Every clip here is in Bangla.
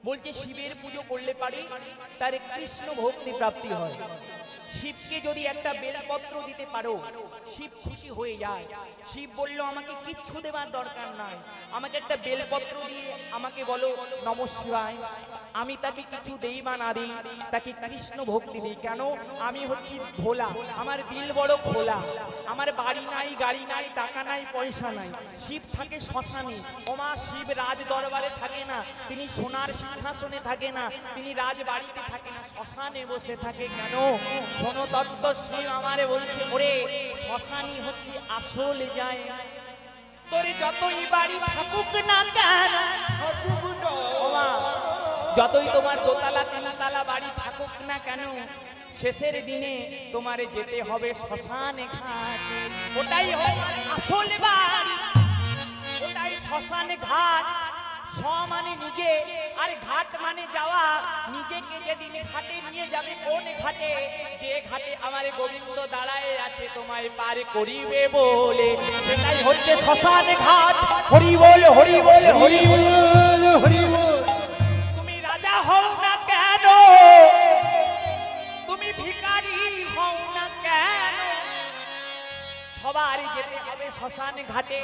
বলছে শিবের পুজো করলে পারে তার কৃষ্ণ ভক্তি প্রাপ্তি হয়। শিবকে যদি একটা বেলপত্র দিতে পারো শিব খুশি হয়ে যায়। শিব বলল আমাকে কিচ্ছু দেওয়ার দরকার নাই, আমাকে একটা বেলপত্র দিয়ে আমাকে বলো নমঃ শিবায়, আমি তাকে কিছু দেই বা না দিই তাকে কৃষ্ণ ভক্তি দিই। কেন? আমি হচ্ছি ভোলা, আমার দিল বড় খোলা, আমার বাড়ি নাই গাড়ি নাই টাকা নাই পয়সা নাই। শিব থাকে শ্মশানে। ওমা শিব রাজ দরবারে থাকে না, তিনি সোনার সিংহাসনে থাকে না, তিনি রাজবাড়িতে থাকে না, শ্মশানে বসে থাকে। কেন? শোনো তত্ত্ব, শিব আমারে বলছে ওরে শ্মশানই হচ্ছে আসল জায়গা। তোরে যতই বাড়ি থাকুক না কেন, ওমা যতই তোমার দোতলা তিনতলা বাড়ি থাকুক না কেন, শেষের দিনে তোমারে যেতে হবে শ্মশানে ঘাট। ওটাই হয় আসল বাড়ি, ওটাই শ্মশানে ঘাট। স মানে নিজে, আর ঘাট মানে যাওয়া। নিজেকে যেদিন ঘাটে নিয়ে যাবে, কোন ঘাটে? যে ঘাটে আমার গোবিন্দ দাঁড়ায় আছে তোমায় পার করিবে বলে, সেটাই হচ্ছে শ্মশানে ঘাট। হরি বল হরি বল হরি বল হরি বল। তুমি রাজা হও না কেন, তুমি ভিখারি হও না কেন, সবারই যেতে হবে শ্মশানে ঘাটে।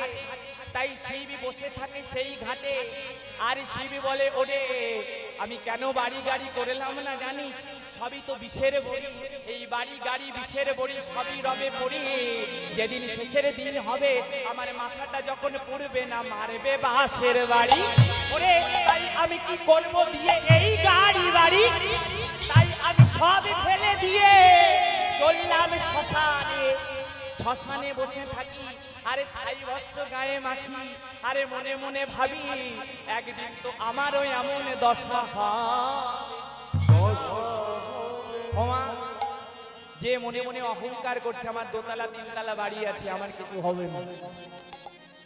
তাই শিব বসে থাকে সেই ঘাটে, আর শিব বলে ওরে আমি কেন বাড়ি গাড়ি করলাম না জানিস? সবই তো বিষের বড়ি, এই বাড়ি গাড়ি বিষের বড়ি সবই রবে পড়ি। যেদিন শেষের দিন হবে আমার মাথাটা যখন পড়বে না মারবে বাঁশের বাড়ি। ওরে তাই আমি কি করবো দিয়ে এই গাড়ি বাড়ি? তাই আমি সব ফেলে দিয়ে চললাম শ্মশানে। শ্মশানে বসে থাকি, আরে ছাই বস্ত্র গায়ে মাখি, আরে মনে মনে ভাবি একদিন তো আমারও এমন দশা হয়। যে মনে মনে অহংকার করছে আমার দোতলা তিনতলা বাড়ি আছে, আমার কিছু হবে না,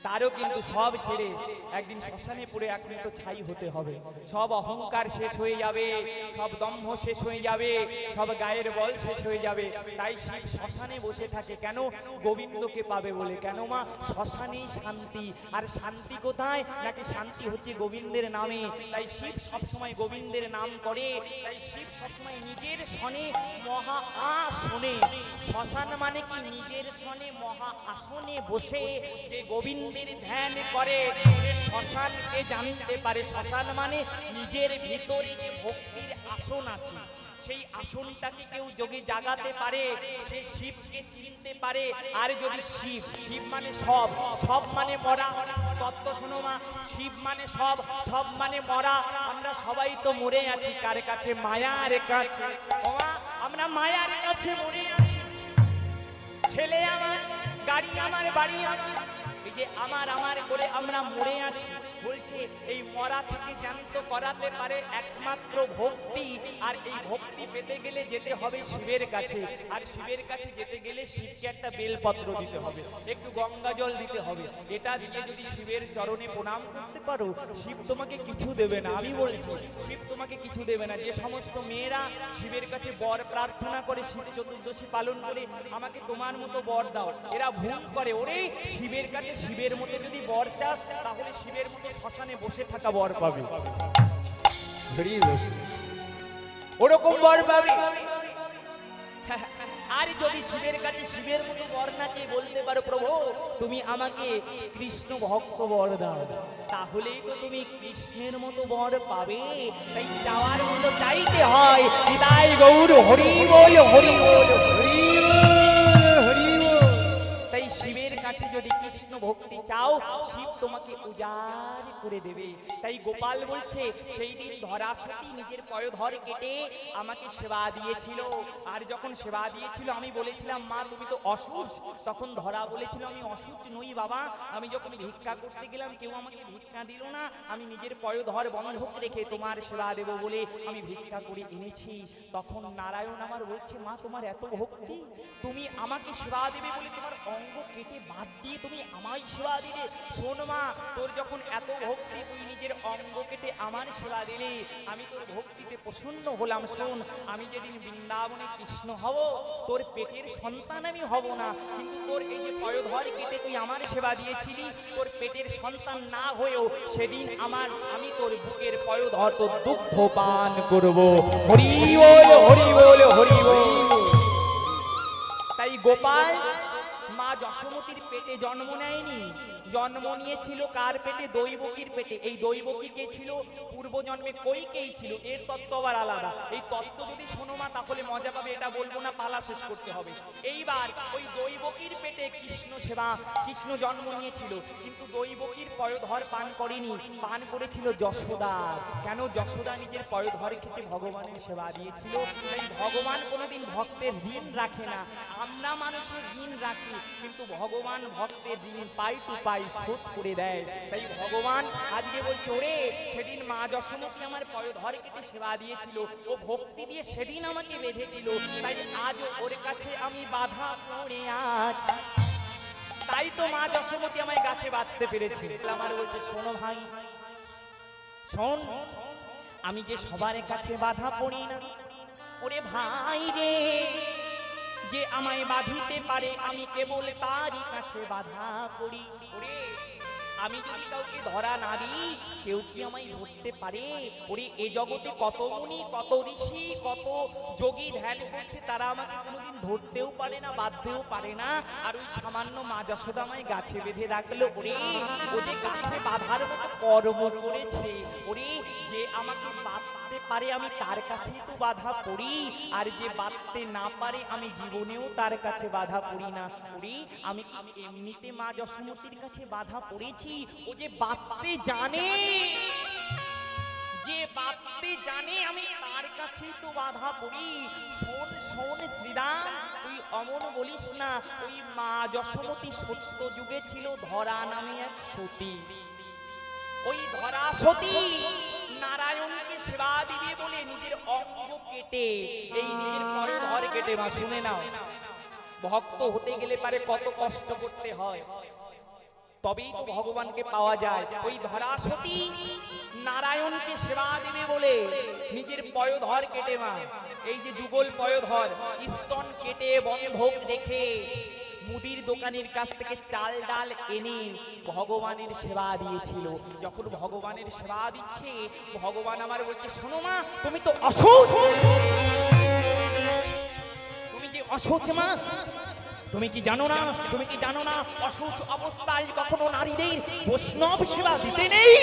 তারও কিন্তু সব ছেড়ে একদিন শ্মশানে পড়ে এক মিনিট ছাই হতে হবে। সব অহংকার শেষ হয়ে যাবে, সব দম্ভ শেষ হয়ে যাবে, সব গায়ের বল শেষ হয়ে যাবে। তাই শিব শ্মশানে বসে থাকে। কেন? গোবিন্দকে পাবে বলে। কেন মা? শ্মশানেই শান্তি। আর শান্তি কোথায়? নাকি শান্তি হচ্ছে গোবিন্দের নামে। তাই শিব সবসময় গোবিন্দের নাম করে। তাই শিব সবসময় নিজের শনে মহা আসনে, শ্মশান মানে কি নিজের শনে মহা আসনে বসে যে গোবিন্দের ধ্যান করে সে শ্মশানকে জানতে পারে। শ্মশান মানে নিজের ভিতরে যে ভক্তির আসন আছে, সেই আসনটাকে কেউ যোগে জাগাতে পারে, সে শিবকে চিনতে পারে। আর যদি শিব, শিব মানে সব, সব মানে মরা। তত্ত্ব শোনো মা, শিব মানে সব, সব মানে মরা। আমরা সবাই তো মরে আছি কার কাছে? মায়ার কাছে। ওমা আমরা মায়ার কাছে মরে আছি। ছেলে আমার, গাড়ি আমার, বাড়ি আমার, এই যে আমার আমার করে আমরা মরে আছি। বলছে এই মরা থেকে জ্ঞান্ত করাতে পারে একমাত্র ভক্তি। আর এই ভক্তি পেতে গেলে যেতে হবে শিবের কাছে। আর শিবের কাছে যেতে গেলে শিবকে একটা বেলপত্র দিতে হবে, একটু গঙ্গা জল দিতে হবে। এটা দিয়ে যদি শিবের চরণে প্রণাম করতে পারো, শিব তোমাকে কিছু দেবে না। আমি বলছি শিব তোমাকে কিছু দেবে না। যে সমস্ত মেয়েরা শিবের কাছে বর প্রার্থনা করে, শিব চতুর্দশী পালন করে আমাকে তোমার মতো বর দাও, এরা ভুল করে। ওরে শিবের কাছে শিবের মতো যদি বর চাস, তাহলে শিবের মতো শ্মশানে বসে থাকা বর পাবে, ওরকম বর পাবে। আর যদি শিবের কাছে শিবের মতো বর না কে বলতে পারো প্রভু তুমি আমাকে কৃষ্ণ ভক্ত বর দাও, তাহলেই তো তুমি কৃষ্ণের মতো বর পাবে। তাই চাওয়ার মতো চাইতে হয়। নিতাই গৌর হরি বল হরি বল হরি হরি বল। তাই শিবের কাছে যদি কৃষ্ণ ভক্তি চাও, শিব তোমাকে উজাড় করে দেবে। তাই গোপাল বলছে সেই দিন ধরাসতী নিজের পয়ধর কেটে আমাকে সেবা দিয়েছিল। আর যখন সেবা দিয়েছিল আমি বলেছিলাম মা তুমি তো অসুচ। তখন ধরা বলেছিল আমি অসুচ নই বাবা, আমি যখন ভিক্ষা করতে গেলাম কেউ আমাকে ভিক্ষা দিল না, আমি নিজের পয়ধর বন্ধক রেখে তোমার সেবা দেব বলে আমি ভিক্ষা করে এনেছি। তখন নারায়ণ আমার বলছে মা তোমার এত ভক্তি, তুমি আমাকে সেবা দেবে বলে তোমার অঙ্গ কেটে বাদ দিয়ে তুমি আমায় সেবা দিলে। শোন মা, তোর যখন এত ভক্তি, তুই নিজের অঙ্গ কেটে আমার সেবা দিলি, আমি তোর ভক্তিতে প্রসন্ন হলাম। শোন, আমি যেদিন বৃন্দাবনে কৃষ্ণ হব, তোর পেটের সন্তান আমি হব না, কিন্তু তোর এই যে পয়োধর কেটে তুই আমার সেবা দিয়েছিলি, তোর পেটের সন্তান না হয়েও সেদিন আমি তোর বুকের পয়োধর তোর দুগ্ধ পান করব। হরি বল, হরি বল, হরি বল। তাই গোপাল মা যশোমতীর পেটে জন্ম নেয়নি, জন্ম নিয়েছিল কার পেটে? দৈবকীর পেটে। এই দৈবকী কে ছিল? পূর্বজন্মে কৈকেয়ী ছিল। এর তত্ত্ব আবার আলাদা। এই তত্ত্ব যদি শোনো মা তাহলে মজা পাবে, এটা বলবো না, পালা শেষ করতে হবে। এইবার ওই দৈবকীর পেটে কৃষ্ণ জন্ম নিয়েছিল, কিন্তু দৈবকীর পয়োধর পান করেনি, পান করেছিল যশোদা। কেন? যশোদা নিজের পয়োধর খেতে ভগবানের সেবা দিয়েছিল। তাই ভগবান কোনোদিন ভক্তের ঋণ রাখে না। আমরা মানুষের ঋণ রাখি, কিন্তু ভগবান ভক্তের ঋণ পাই টু পাই শোধ করে দেয়। তাই ভগবান আজকে বলছে, ওরে সেদিন মা যশোমতী আমার পয়োধর কেটে সেবা দিয়েছিল, ও ভক্তি দিয়ে সেদিন আমাকে বেঁধেছিল, তাই আজ ওর কাছে আমি বাধা পড়ে আছি। তাই তো মা যশোমতী আমায় গাছে বাঁধতে পেরেছে। আমার বলছে, শোনো ভাই, শোন, আমি যে সবার কাছে বাধা পড়ি না, ওরে ভাই রে, যে আমায় বাঁধিতে পারে আমি কেবল তারই কাছে বাধা পড়ি। ওরে আমি যদি কাউকে ধরা না দিই, কেউ কি আমায় ধরতে পারে? ওরে এ জগতে কত মুনি, কত ঋষি, কত যোগী ধ্যান করছে, তারা আমাকে কোনোদিন ধরতেও পারে না, বাঁধতেও পারে না। আর ওই সামান্য মা যশোদা আমায় গাছে বেঁধে রাখলো। ওরে ও যে গাছে বাঁধার মতো কর্ম করেছে, ওরে যে আমাকে বাঁধতে পারে আমি তার কাছেই তো বাধা পড়ি, আর যে বাঁধতে না পারে আমি জীবনেও তার কাছে বাধা পড়ি না। ওরে আমি এমনিতে মা যশোমতীর কাছে বাধা পড়েছি, ও যে বাঁধতে জানে, যে বাঁধতে জানে আমি তার কাছেই তো বাধা পড়ি। শোন শোন শ্রীরাম, তুই অমন বলিস না। ওই মা যশোমতী সত্য যুগে ছিল ধরা নামে এক সতী। ওই ধরা সতী নারায়ণকে সেবা দিবে বলে নিজের অঙ্গ কেটে, এই নিজের পয়োধর কেটে, মা শুনে নাও, ভক্ত হতে গেলে পারে কত কষ্ট করতে হয়, তবেই তো ভগবানকে পাওয়া যায়। ওই ধরা সতী নারায়ণকে সেবা দিবে বলে নিজের পয়োধর কেটে, মা এই যে যুগল পয়োধর, স্তন কেটে বন্ধক রেখে মুদির দোকানের কাছ থেকে চাল ডাল এনে ভগবানের সেবা দিয়েছিল। যখন ভগবানের সেবা দিচ্ছে, ভগবান আমার বলছে, শোনো মা, তুমি তো অসুখ, তুমি যে অসুখ মা, তুমি কি জানো না? তুমি কি জানো না অসুখ অবস্থায় কখনো নারীদের বৈষ্ণব সেবা দিতে নেই?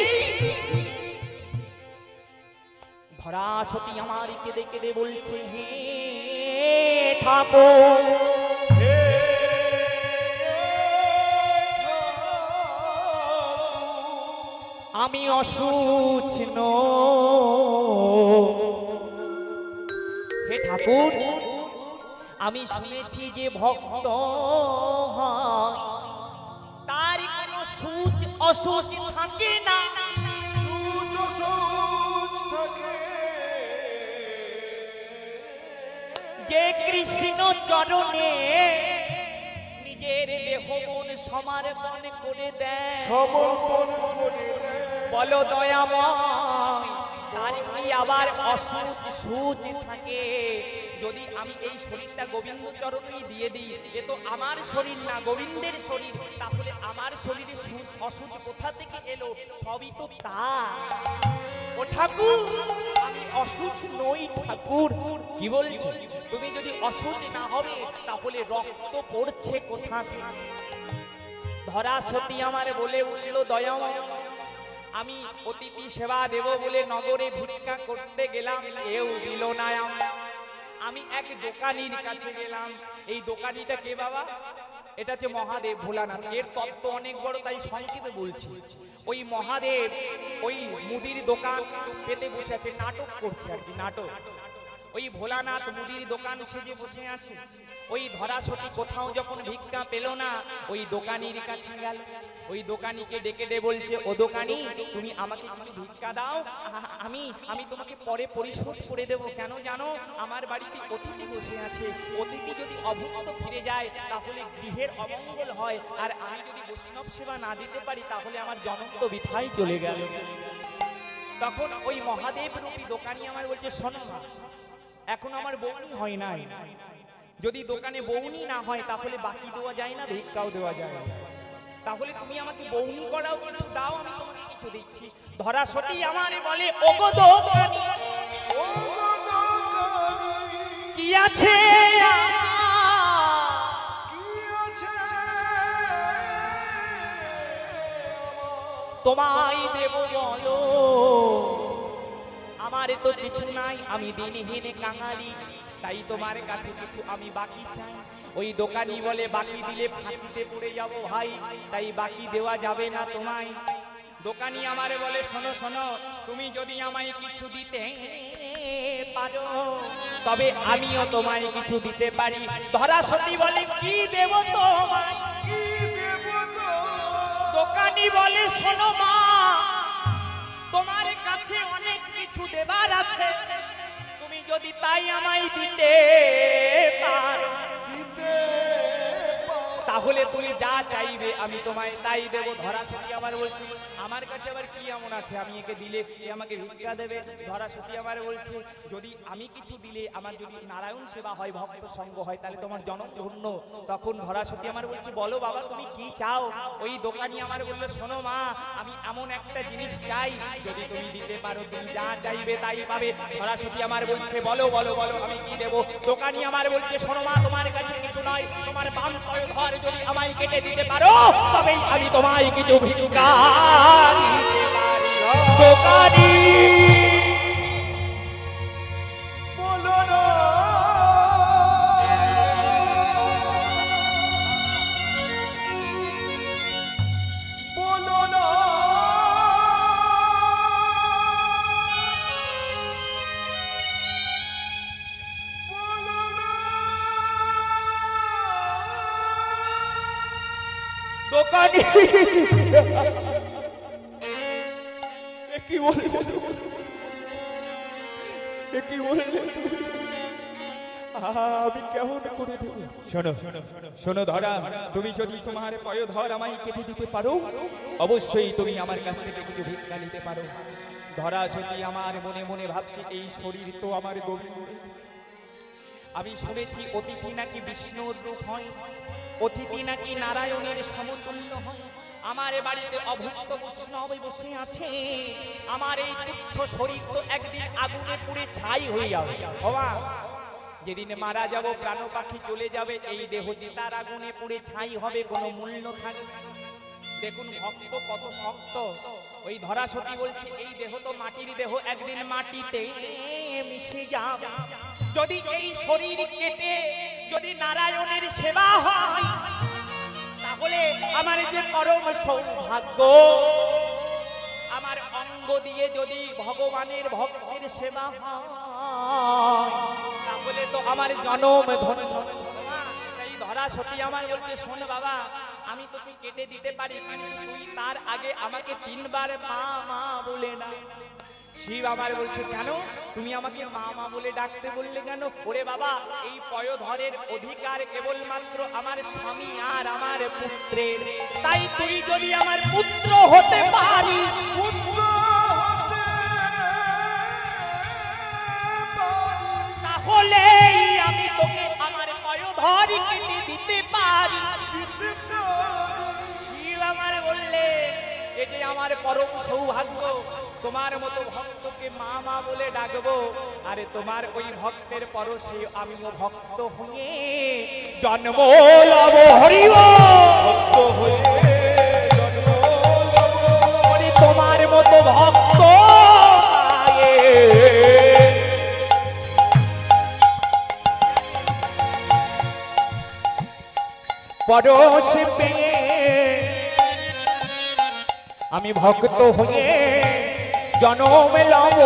ধরা সতী আমার কেঁদে কেঁদে বলছে, হে ঠাকুর, আমি অসুখ নই। হে ঠাকুর, আমি শুনেছি যে ভক্ত হয় তার কোনো সুচ অসুচ থাকে না, যে কৃষ্ণ চরণে নিজের দেহ মন সমর্পণ করে দেয়, বলো দয়াময়, তার কি আবার অসুচ সুচ থাকে? যদি আমি এই শরীরটা গোবিন্দ চরণেই দিয়ে দিই, এ তো আমার শরীর না, গোবিন্দের শরীর, তাহলে আমার শরীরে সুচ অসুচ কোথা থেকে এলো? সবই তো তার। ও ঠাকুর, আমি অসুচ নই ঠাকুর। কি বলছো? তুমি যদি অসুচ না হবে তাহলে রক্ত পড়ছে কোথা থেকে? ধরা সতী আমার বলে উঠল, দয়াময়, আমি অতিথি সেবা দেব বলে নগরে ভিক্ষা করতে গেলাম, কেউ দিল না। আমি এক দোকানির কাছে গেলাম। এই দোকানিটা কে বাবা? এটা হচ্ছে মহাদেব ভোলানাথ। এর তত্ত্ব অনেক বড়, তাই সংক্ষেপে বলছি। ওই মহাদেব ওই মুদির দোকান পেতে বসে আছে, নাটক করছে আর কি, নাটক। ওই ভোলানাথ মুদির দোকান সেজে বসে আছে। ওই ধরাসতী কোথাও যখন ভিক্ষা পেল না, ওই দোকানির কাছে গেল। ওই দোকানিকে ডেকে ডে বলছে, ও দোকানি, তুমি আমাকে কিছু ভিক্ষা দাও, আমি তোমাকে পরে পরিশোধ করে দেবো। কেন জানো, আমার বাড়িতে অতিথি বসে আছে, অতিথি যদি অভুক্ত ফিরে যায় তাহলে গৃহের অমঙ্গল হয়, আর আমি যদি বৈষ্ণব সেবা না দিতে পারি তাহলে আমার জনম তো বৃথাই চলে গেল। তখন ওই মহাদেব রূপী দোকানি আমার বলছে, শোনো না, এখন আমার বউনি হয় নাই, যদি দোকানে বউনি না হয় তাহলে বাকি দেওয়া যায় না, ভিক্ষাও দেওয়া যায় না, তাহলে তুমি আমাকে বউনি করাও, কিছু দাও, আমি তোমাকে কিছু দিচ্ছি। ধরাসতী আমারে বলে, ওগো দোকানি, কি আছে তোমায় দেব বলো, আমার তো কিছু নাই, আমি দিনহীন কাঙালি, তাই তোমার কাছে কিছু আমি বাকি চাই। ওই দোকানি বলে, বাকি দিলে ফাঁকিতে পড়ে যাব ভাই, তাই বাকি দেওয়া যাবে না তোমায়। দোকানি আমারে বলে, শোনো শোনো, তুমি যদি আমায় কিছু দিতে পারো তবে আমিও তোমায় কিছু দিতে পারি। ধরাসতী বলে, কি দেব তোমায়? দোকানি বলে, শোনো মা, তোমার কাছে অনেক কিছু দেবার আছে, তুমি যদি তাই আমায় দিতে পারো তাহলে তুমি যা চাইবে আমি তোমায় তাই দেবো। ধরাসতী আমার বলছে, আমার কাছে আবার কি এমন আছে আমি একে দিলে এ আমাকে ভিক্ষা দেবে? ধরাসতী আমার বলছে, যদি আমি কিছু দিলে আমার যদি নারায়ণ সেবা হয়, ভক্ত সঙ্গ হয়, তাহলে তোমার জনম ধন্য। তখন ধরাসতী আমার বলছে, বলো বাবা তুমি কি চাও? ওই দোকানি আমার বললো, শোনো মা, আমি এমন একটা জিনিস চাই, যদি তুমি দিতে পারো তুমি যা চাইবে তাই পাবে। ধরাসতী আমার বলছে, বলো বলো বলো, আমি কি দেবো? দোকানি আমার বলছে, শোনো মা, তোমার কাছে কিছু নয়, তোমার বাম পায়ের ধর যদি আমায় কেটে দিতে পারো তবেই আমি তোমায় কিছু ভিক্ষা দিতে পারি। দোকানি বলো না, বলো না, দোকানি কি বললে, কি বললে আমি কেমন করে দেব? শোনো শোনো ধরা, তুমি যদি তোমার পয়োধর আমায় কেটে দিতে পারো অবশ্যই তুমি আমার কাছ থেকে কিছু ভিক্ষা নিতে পারো। ধরাসতী আমার মনে মনে ভাবছি, এই শরীর তো আমার গোবিন্দ, আমি শুনেছি অতিথি নাকি বিষ্ণুর রূপ হয়, অতিথি নাকি নারায়ণের সমতুল্য হয়। আমার বাড়িতে অভুক্ত বৈষ্ণব বসে আছে, আমার এই তুচ্ছ শরীর তো একদিন আগুনে পুড়ে ছাই হয়ে যাবে। যেদিন মারা যাব, প্রাণ পাখি চলে যাবে, এই দেহ চিতার আগুনে পুড়ে ছাই হবে, কোনো মূল্য থাকবে। দেখুন ভক্ত কত শক্ত। ওই ধরাসতী বলছে, এই দেহ তো মাটির দেহ, একদিন মাটিতে মিশে যাবে। যদি এই শরীর কেটে যদি নারায়ণের সেবা হয় তাহলে আমার যে পরম সৌভাগ্য, আমার অঙ্গ দিয়ে যদি ভগবানের ভক্তের সেবা হয় তাহলে তো আমার জনম ধন্য। এই ধরাসতী আমার বলছে, শোন বাবা, আমি তোকে কেটে দিতে পারি, কিন্তু তুই তার আগে আমাকে 3 বার মা মা বলে না। শিব আমার বলছে, কেন তুমি আমাকে মা মা বলে ডাকতে বললে কেন? ওরে বাবা, এই পয়োধরের অধিকার কেবলমাত্র আমার স্বামী আর আমার পুত্রের, তাই তুই যদি আমার পুত্র হতে পারিস, তাহলে আমি তোকে আমার পয়োধর কেটে দিতে পারি। শিব আমার বললে, এই যে আমার পরম সৌভাগ্য, তোমার মতো ভক্তকে মা মা বলে ডাকবো, আরে তোমার ওই ভক্তের পরশে আমিও ভক্ত হয়ে জন্ম লব। হরি বল, তোমার মতো ভক্ত পরশে পেয়ে আমি ভক্ত হয়ে জনম লব।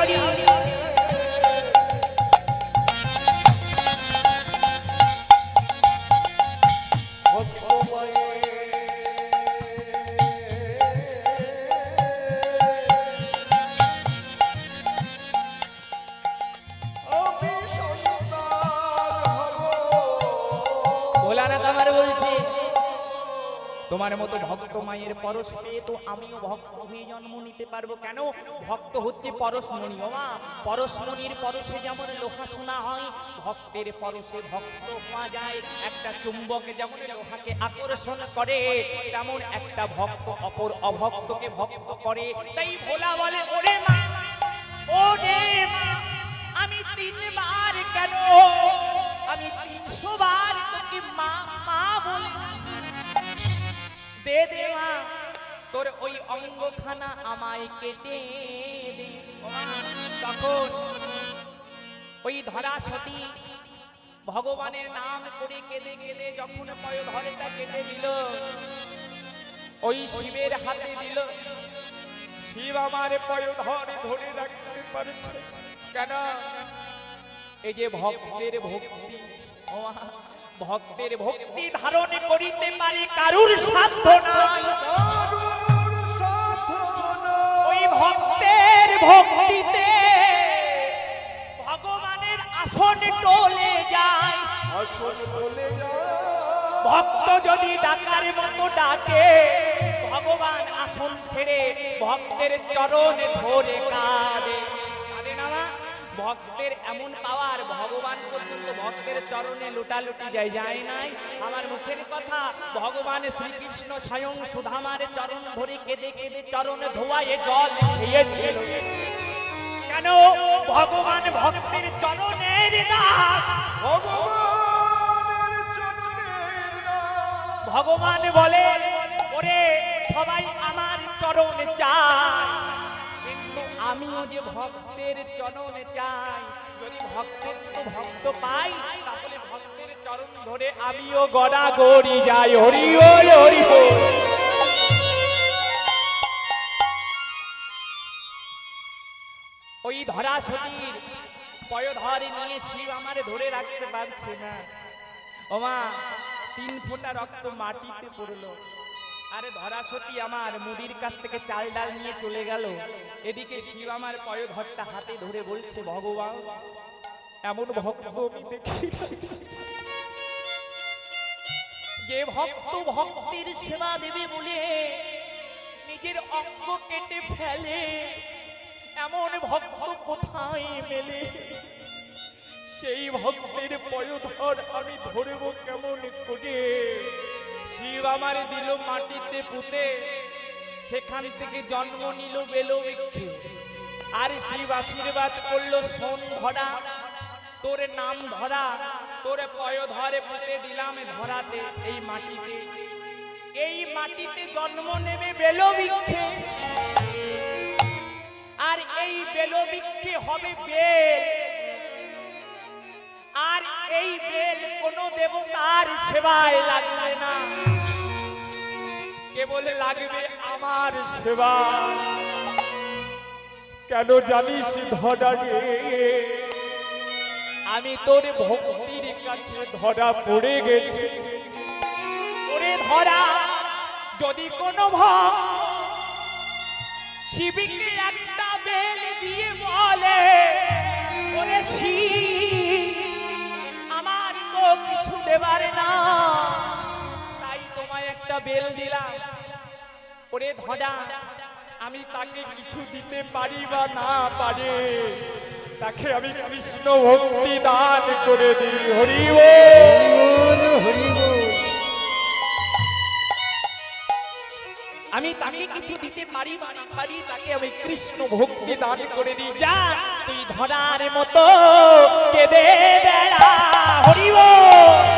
হরি ভোলানাথ আমার বলছে তোমার মতো ভক্ত মায়ের পরশ পেয়ে তো আমিও ভক্ত হয়ে জন্ম নিতে পারবো কেন? ভক্ত হচ্ছে পরশমণি। ওমা পরশমণির পরশে যেমন লোহা সোনা হয়, ভক্তের পরশে ভক্ত হওয়া যায়। একটা চুম্বক যেমন লোহাকে আকর্ষণ করে, তেমন একটা ভক্ত অপর অভক্তকে ভক্ত করে। তাই ভোলা বলে ওরে মা, ওরে মা, আমি 3 বার কেন, আমি 300 বার তোকে মা মা বলে দে দেওয়া, তোর ওই অঙ্গখানা আমায় কেটে দে। তখন ওই ধরা সতী ভগবানের নাম করে কেঁদে কেঁদে যখন পয়ধরটা কেটে দিল, ওই শিবের হাতে দিল। শিব আমার পয়ধর ধরে রাখতে পারছে কেন? এই যে ভক্তের ভক্তি, ভক্তের ভক্তি ধারণ করিতে পারে কারুর সাধ্য নাই। ওই ভক্তের ভক্তিতে ভগবানের আসন টলে যায়। ভক্ত যদি ডাকার মতো ডাকে, ভগবান আসন ছেড়ে ভক্তের চরণ ধরে কাঁদে। কাঁদে না মা? ভক্তের এমন পাওয়ার, ভগবান পর্যন্ত ভক্তের চরণে লুটালুটি যায় নাই। আমার মুখের কথা, ভগবান শ্রীকৃষ্ণ স্বয়ং সুধামার চরণ ধরে কেঁদে কেঁদে চরণ ধোয়ায় জল খেয়েছিল কেন? ভগবান ভক্তের চরণের দাস। ভগবান বলে ওরে সবাই আমার চরণ চায়, কিন্তু আমিও যে ভক্তের চরণ চাই। যদি ভক্তের ভক্ত পাই, তাহলে ভক্তের চরণ ধরে আমিও গড়াগড়ি যাই। হরি বল হরি বল। ওই ধরা সতীর পয়ধর নিয়ে শিব আমারে ধরে রাখতে পারছে না। ওমা 3 ফোঁটা রক্ত মাটিতে পড়লো। আরে ধরা সতী আমার মুদির কাছ থেকে চাল ডাল নিয়ে চলে গেল। এদিকে শিব আমার পয়ধরটা হাতে ধরে বলছে, ভগবান এমন ভক্ত আমি দেখি যে ভক্ত ভক্তির সেবা দেবে বলে নিজের অঙ্গ কেটে ফেলে, এমন ভক্ত কোথায় মেলে? সেই ভক্তের পয়ধর আমি ধরবো কেমন করে? শিব আমার দিল মাটিতে পুঁতে, সেখান থেকে জন্ম নিল বেলবৃক্ষে। আর শিব আশীর্বাদ করলো, শোন ধরা, তোর নাম ধরা, তোর পয়ধরে পুঁতে দিলাম ধরাতে, এই মাটিতে। এই মাটিতে জন্ম নেবে বেলবৃক্ষে, আর এই বেলবৃক্ষে হবে বেল। আর এই বেল কোন দেবতার সেবায় লাগবে না, কেবল লাগবে আমার সেবা। কেন জানিস ধরা রে, আমি তোর ভক্তির কাছে ধরা পড়ে গেছি। ওরে ধরা, যদি কোনো ভক্ত শিবকে একটা বেল দিয়ে বলে, ওরে শিব আমার তো কিছু দেবার না, তাই তোমায় একটা বেল দিলাম। ওরে ধরা, আমি তাকে কিছু দিতে পারি বা না পারে, তাকে আমি কৃষ্ণ ভক্তি দান করে দিই। হরি বল হরি বল। আমি তাকে কিছু দিতে পারি বা না পারি, তাকে আমি কৃষ্ণ ভক্তি দান করে দিই। যা তুই ধরার মতো কেঁদে বেড়া। হরি বল।